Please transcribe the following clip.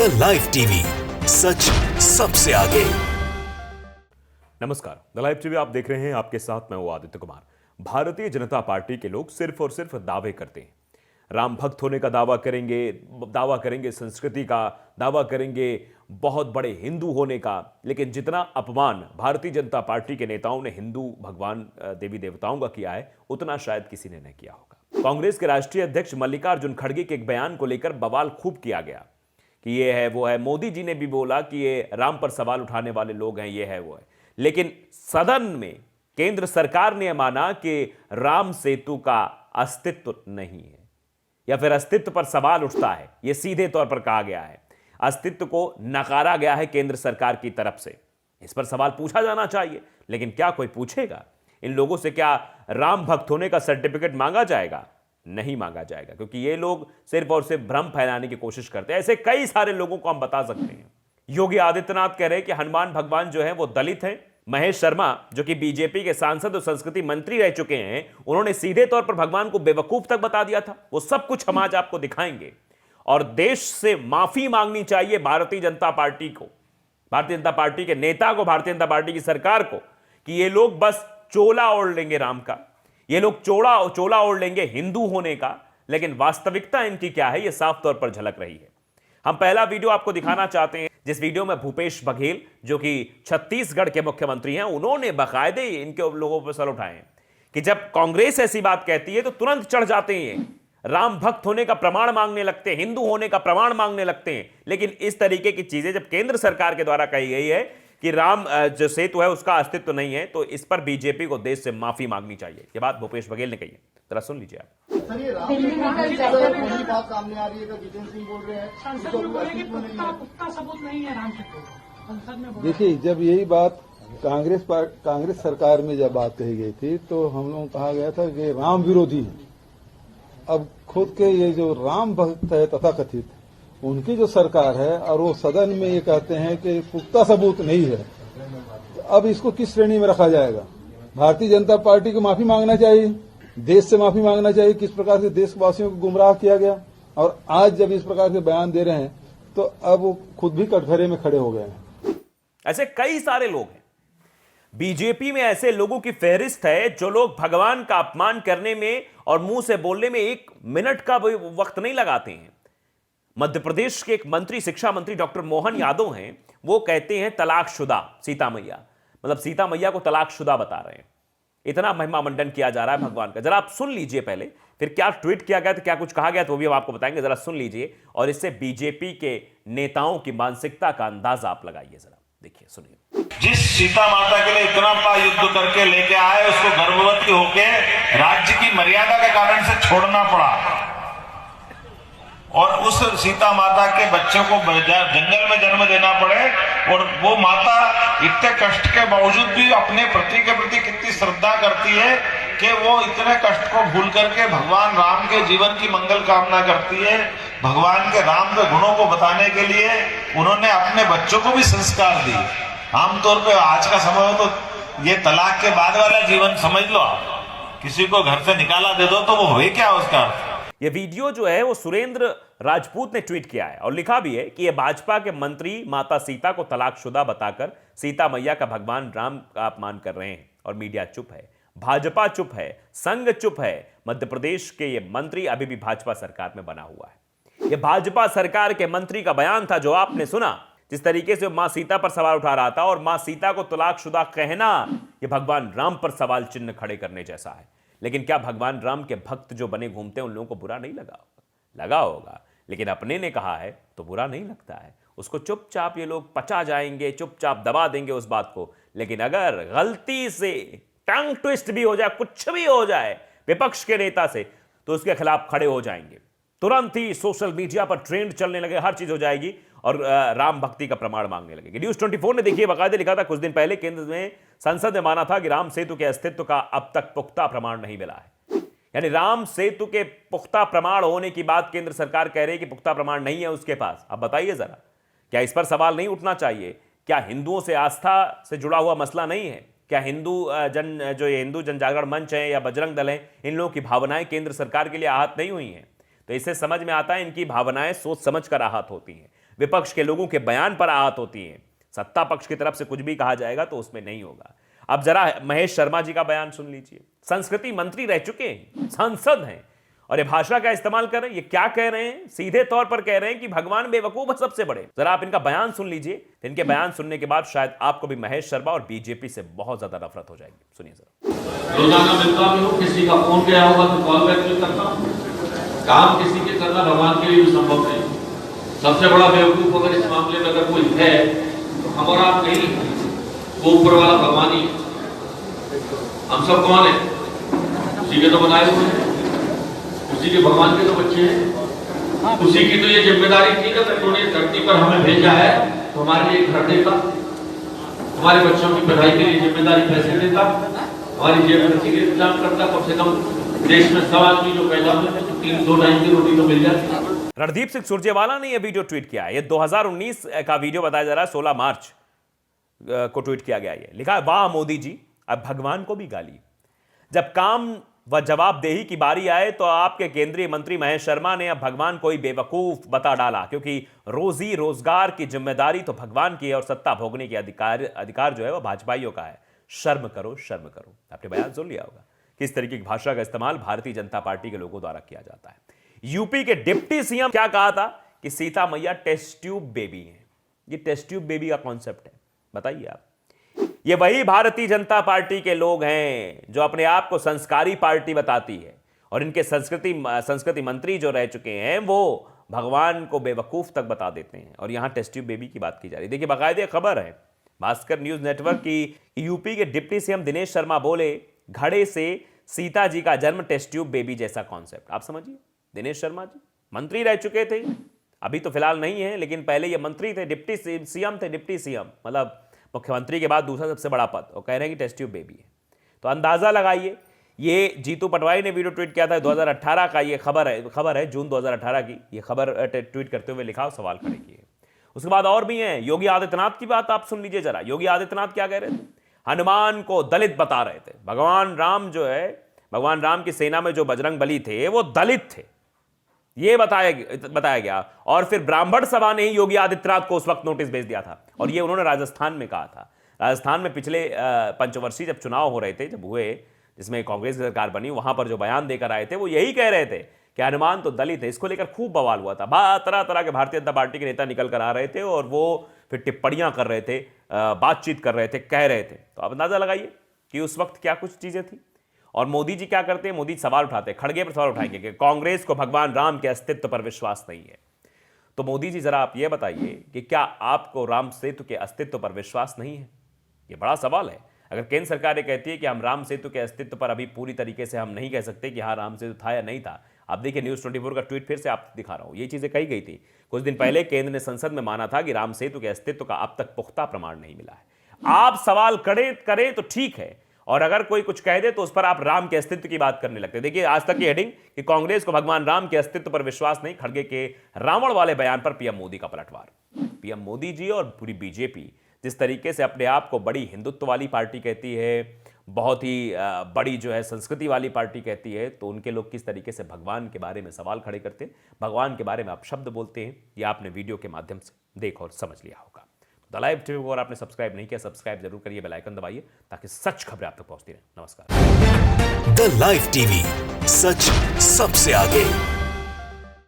The live TV, सच सबसे आगे। नमस्कार, द लाइव टीवी आप देख रहे हैं। आपके साथ मैं हूं आदित्य कुमार। भारतीय जनता पार्टी के लोग सिर्फ और सिर्फ दावे करते हैं। राम भक्त होने का दावा करेंगे संस्कृति का, दावा करेंगे बहुत बड़े हिंदू होने का, लेकिन जितना अपमान भारतीय जनता पार्टी के नेताओं ने हिंदू भगवान देवी देवताओं का किया है, उतना शायद किसी ने नहीं किया होगा। कांग्रेस के राष्ट्रीय अध्यक्ष मल्लिकार्जुन खड़गे के एक बयान को लेकर बवाल खूब किया गया कि ये है वो है। मोदी जी ने भी बोला कि ये राम पर सवाल उठाने वाले लोग हैं, ये है वो है। लेकिन सदन में केंद्र सरकार ने माना कि राम सेतु का अस्तित्व नहीं है, या फिर अस्तित्व पर सवाल उठता है। यह सीधे तौर पर कहा गया है, अस्तित्व को नकारा गया है केंद्र सरकार की तरफ से। इस पर सवाल पूछा जाना चाहिए, लेकिन क्या कोई पूछेगा? इन लोगों से क्या राम भक्त होने का सर्टिफिकेट मांगा जाएगा? नहीं मांगा जाएगा, क्योंकि ये लोग सिर्फ और सिर्फ भ्रम फैलाने की कोशिश करते हैं। ऐसे कई सारे लोगों को हम बता सकते हैं। योगी आदित्यनाथ कह रहे हैं कि हनुमान भगवान जो है वो दलित हैं। महेश शर्मा जो कि बीजेपी के सांसद और संस्कृति मंत्री रह चुके हैं, उन्होंने सीधे तौर पर भगवान को बेवकूफ तक बता दिया था। वो सब कुछ हम आज आपको दिखाएंगे। और देश से माफी मांगनी चाहिए भारतीय जनता पार्टी को, भारतीय जनता पार्टी के नेता को, भारतीय जनता पार्टी की सरकार को, कि ये लोग बस चोला ओढ़ लेंगे राम का, ये लोग चोला ओढ़ लेंगे हिंदू होने का, लेकिन वास्तविकता इनकी क्या है, ये साफ तौर पर झलक रही है। हम पहला वीडियो आपको दिखाना चाहते हैं, जिस वीडियो में भूपेश बघेल जो कि छत्तीसगढ़ के मुख्यमंत्री हैं, उन्होंने बाकायदे इनके लोगों पर सवाल उठाए हैं कि जब कांग्रेस ऐसी बात कहती है तो तुरंत चढ़ जाते हैं, राम भक्त होने का प्रमाण मांगने लगते हैं, हिंदू होने का प्रमाण मांगने लगते हैं। लेकिन इस तरीके की चीजें जब केंद्र सरकार के द्वारा कही गई है कि राम जो सेतु है उसका अस्तित्व नहीं है, तो इस पर बीजेपी को देश से माफी मांगनी चाहिए। ये बात भूपेश बघेल ने कही है, जरा सुन लीजिए आप। सर, ये राम वही बात सामने आ रही है, जितेंद्र सिंह बोल रहे हैं पुख्ता सबूत नहीं है राम सेतु। देखिए, जब यही बात कांग्रेस सरकार में जब बात कही गई थी, तो हम लोगों को कहा गया था कि राम विरोधी है। अब खुद के ये जो राम भक्त है तथाकथित, उनकी जो सरकार है और वो सदन में ये कहते हैं कि पुख्ता सबूत नहीं है, तो अब इसको किस श्रेणी में रखा जाएगा? भारतीय जनता पार्टी को माफी मांगना चाहिए, देश से माफी मांगना चाहिए। किस प्रकार से देशवासियों को गुमराह किया गया, और आज जब इस प्रकार के बयान दे रहे हैं तो अब वो खुद भी कटघरे में खड़े हो गए हैं। ऐसे कई सारे लोग हैं बीजेपी में, ऐसे लोगों की फहरिस्त है जो लोग भगवान का अपमान करने में और मुंह से बोलने में एक मिनट का भी वक्त नहीं लगाते हैं। मध्य प्रदेश के एक मंत्री, शिक्षा मंत्री डॉक्टर मोहन यादव हैं, वो कहते हैं तलाकशुदा सीता मैया, मतलब सीता मैया को तलाकशुदा बता रहे हैं। इतना महिमा मंडन किया जा रहा है भगवान का। जरा आप सुन लीजिए पहले, फिर क्या ट्वीट किया गया था, क्या कुछ कहा गया था, वो भी हम आपको बताएंगे। जरा सुन लीजिए और इससे बीजेपी के नेताओं की मानसिकता का अंदाजा आप लगाइए। जरा देखिए, सुनिए। जिस सीता माता के लिए इतना बड़ा युद्ध करके लेके आए, उसको गर्भवती होके राज्य की मर्यादा के कारण से छोड़ना पड़ा, और उस सीता माता के बच्चों को जंगल में जन्म देना पड़े, और वो माता इतने कष्ट के बावजूद भी अपने पति के प्रति कितनी श्रद्धा करती है कि वो इतने कष्ट को भूल करके भगवान राम के जीवन की मंगल कामना करती है। भगवान के राम के गुणों को बताने के लिए उन्होंने अपने बच्चों को भी संस्कार दिए। आमतौर पे आज का समय हो तो ये तलाक के बाद वाला जीवन समझ लो, आप किसी को घर से निकाला दे दो तो वो हुए क्या उसका। यह वीडियो जो है वो सुरेंद्र राजपूत ने ट्वीट किया है और लिखा भी है कि यह भाजपा के मंत्री माता सीता को तलाकशुदा बताकर सीता मैया का भगवान राम का अपमान कर रहे हैं, और मीडिया चुप है, भाजपा चुप है, संघ चुप है। मध्य प्रदेश के ये मंत्री अभी भी भाजपा सरकार में बना हुआ है। यह भाजपा सरकार के मंत्री का बयान था जो आपने सुना, जिस तरीके से मां सीता पर सवाल उठा रहा था, और मां सीता को तलाकशुदा कहना यह भगवान राम पर सवाल चिन्ह खड़े करने जैसा है। लेकिन क्या भगवान राम के भक्त जो बने घूमते हैं उन लोगों को बुरा नहीं लगा होगा, लेकिन अपने ने कहा है तो बुरा नहीं लगता है। उसको चुपचाप ये लोग पचा जाएंगे, चुपचाप दबा देंगे उस बात को। लेकिन अगर गलती से टंग ट्विस्ट भी हो जाए, कुछ भी हो जाए विपक्ष के नेता से, तो उसके खिलाफ खड़े हो जाएंगे। तुरंत ही सोशल मीडिया पर ट्रेंड चलने लगे, हर चीज हो जाएगी और राम भक्ति का प्रमाण मांगने लगेगी। न्यूज 24 ने देखिए बाकायदे लिखा था कुछ दिन पहले, केंद्र में संसद ने माना था कि राम सेतु के अस्तित्व का अब तक पुख्ता प्रमाण नहीं मिला है। यानी राम सेतु के पुख्ता प्रमाण होने की बात केंद्र सरकार कह रही है कि पुख्ता प्रमाण नहीं है उसके पास। अब बताइए जरा, क्या इस पर सवाल नहीं उठना चाहिए? क्या हिंदुओं से आस्था से जुड़ा हुआ मसला नहीं है? क्या हिंदू जन जागरण मंच है या बजरंग दल है, इन लोगों की भावनाएं केंद्र सरकार के लिए आहत नहीं हुई हैं? तो इससे समझ में आता है इनकी भावनाएं सोच समझ कर आहत होती हैं। विपक्ष के लोगों के बयान पर आहत होती हैं। सत्ता पक्ष की तरफ से कुछ भी कहा जाएगा तो उसमें नहीं होगा। अब जरा महेश शर्मा जी का बयान सुन लीजिए। संस्कृति मंत्री रह चुके हैं, सांसद हैं, और ये भाषा का इस्तेमाल कर रहे हैं। ये क्या कह रहे हैं? सीधे तौर पर कह रहे हैं कि भगवान बेवकूफ है सबसे बड़े। जरा आप इनका बयान सुन लीजिए। इनके बयान सुनने के बाद शायद आपको भी महेश शर्मा और बीजेपी से बहुत ज्यादा नफरत हो जाएगी। सुनिए जरा। रोजाना मिलता भी हूँ, किसी का फोन गया होगा तो कॉल बैक भी करता हूँ। काम किसी के करना भगवान के लिए भी संभव नहीं। सबसे बड़ा बेवकूफ अगर इस मामले में अगर कोई है तो हमारा आप नहीं, वो ऊपर वाला भगवान ही। हम सब कौन है? उसी के तो बनाए हुए हैं, उसी के भगवान के तो बच्चे हैं। उसी की तो ये जिम्मेदारी थी कि उन्होंने धरती पर हमें भेजा है तो हमारे लिए घर देता, हमारे बच्चों की पढ़ाई के लिए जिम्मेदारी पैसे देता, हमारी जेब खर्ची के इंतजाम करता। कम से कम देश में 100 आदमी जो पैदा हुए तो 2 टाइम की रोटी तो मिल जाती। रणदीप सिंह सुरजेवाला ने यह वीडियो ट्वीट किया है। ये 2019 का वीडियो बताया जा रहा है, 16 मार्च को ट्वीट किया गया। ये लिखा है, वाह मोदी जी, अब भगवान को भी गाली। जब काम व जवाबदेही की बारी आए तो आपके केंद्रीय मंत्री महेश शर्मा ने अब भगवान को ही बेवकूफ बता डाला, क्योंकि रोजी रोजगार की जिम्मेदारी तो भगवान की है और सत्ता भोगने की अधिकार जो है वो भाजपाइयों का है। शर्म करो, शर्म करो। आपने बयान सुन लिया होगा किस तरीके की भाषा का इस्तेमाल भारतीय जनता पार्टी के लोगों द्वारा किया जाता है। यूपी के डिप्टी सीएम क्या कहा था कि सीता मैया टेस्ट ट्यूब बेबी है। ये टेस्ट ट्यूब बेबी का कॉन्सेप्ट है, बताइए आप। ये वही भारतीय जनता पार्टी के लोग हैं जो अपने आप को संस्कारी पार्टी बताती है, और इनके संस्कृति मंत्री जो रह चुके हैं वो भगवान को बेवकूफ तक बता देते हैं। और यहां टेस्ट ट्यूब बेबी की बात की जा रही है। देखिए, बाकायदे खबर है भास्कर न्यूज नेटवर्क की। यूपी के डिप्टी सीएम दिनेश शर्मा बोले, घड़े से सीता जी का जन्म टेस्ट ट्यूब बेबी जैसा कॉन्सेप्ट। आप समझिए, दिनेश शर्मा जी मंत्री रह चुके थे, अभी तो फिलहाल नहीं है, लेकिन पहले ये मंत्री थे, डिप्टी सीएम थे। डिप्टी सीएम मतलब मुख्यमंत्री के बाद दूसरा सबसे बड़ा पद, और कह रहे हैं कि टेस्ट ट्यूब बेबी है। तो अंदाजा लगाइए। ये जीतू पटवारी ने वीडियो ट्वीट किया था 2018 का। ये खबर है जून 2018 की। ये खबर ट्वीट करते हुए लिखा, सवाल खड़े किए। उसके बाद और भी हैं। योगी आदित्यनाथ की बात आप सुन लीजिए जरा। योगी आदित्यनाथ क्या कह रहे थे? हनुमान को दलित बता रहे थे। भगवान राम जो है, भगवान राम की सेना में जो बजरंग बली थे वो दलित थे, ये बताया गया। और फिर ब्राह्मण सभा ने ही योगी आदित्यनाथ को उस वक्त नोटिस भेज दिया था, और ये उन्होंने राजस्थान में कहा था। राजस्थान में पिछले पंचवर्षीय जब चुनाव हो रहे थे, जब हुए, जिसमें कांग्रेस की सरकार बनी, वहां पर जो बयान देकर आए थे वो यही कह रहे थे कि हनुमान तो दलित है। इसको लेकर खूब बवाल हुआ था। तरह तरह के भारतीय जनता पार्टी के नेता निकल कर आ रहे थे और वो फिर टिप्पणियां कर रहे थे, बातचीत कर रहे थे, कह रहे थे। तो आप अंदाजा लगाइए कि उस वक्त क्या कुछ चीजें थी। और मोदी जी क्या करते हैं? मोदी सवाल उठाते हैं, खड़गे पर सवाल उठाएंगे कि कांग्रेस को भगवान राम के अस्तित्व पर विश्वास नहीं है। तो मोदी जी जरा आप ये बताइए कि क्या आपको राम सेतु के अस्तित्व पर विश्वास नहीं है? ये बड़ा सवाल है। अगर केंद्र सरकार ये कहती है कि हम राम सेतु के अस्तित्व पर अभी पूरी तरीके से हम नहीं कह सकते कि हाँ राम सेतु था या नहीं था। आप देखिए, न्यूज़ 24 का ट्वीट फिर से आप दिखा रहा हूं। ये चीजें कही गई थी कुछ दिन पहले। केंद्र ने संसद में माना था कि राम सेतु के अस्तित्व का अब तक पुख्ता प्रमाण नहीं मिला है। आप सवाल करें तो ठीक है, और अगर कोई कुछ कह दे तो उस पर आप राम के अस्तित्व की बात करने लगते। देखिए, आज तक की हेडिंग कि कांग्रेस को भगवान राम के अस्तित्व पर विश्वास नहीं, खड़गे के रावण वाले बयान पर पीएम मोदी का पलटवार। पीएम मोदी जी और पूरी बीजेपी जिस तरीके से अपने आप को बड़ी हिंदुत्व वाली पार्टी कहती है, बहुत ही बड़ी जो है संस्कृति वाली पार्टी कहती है, तो उनके लोग किस तरीके से भगवान के बारे में सवाल खड़े करते हैं, भगवान के बारे में आप शब्द बोलते हैं, ये आपने वीडियो के माध्यम से देख और समझ लिया होगा। द लाइव टीवी को अगर आपने सब्सक्राइब नहीं किया, सब्सक्राइब जरूर करिए, बेल आइकन दबाइए ताकि सच खबरें आप तक पहुंचती रहें। नमस्कार। द लाइव टीवी, सच सबसे आगे।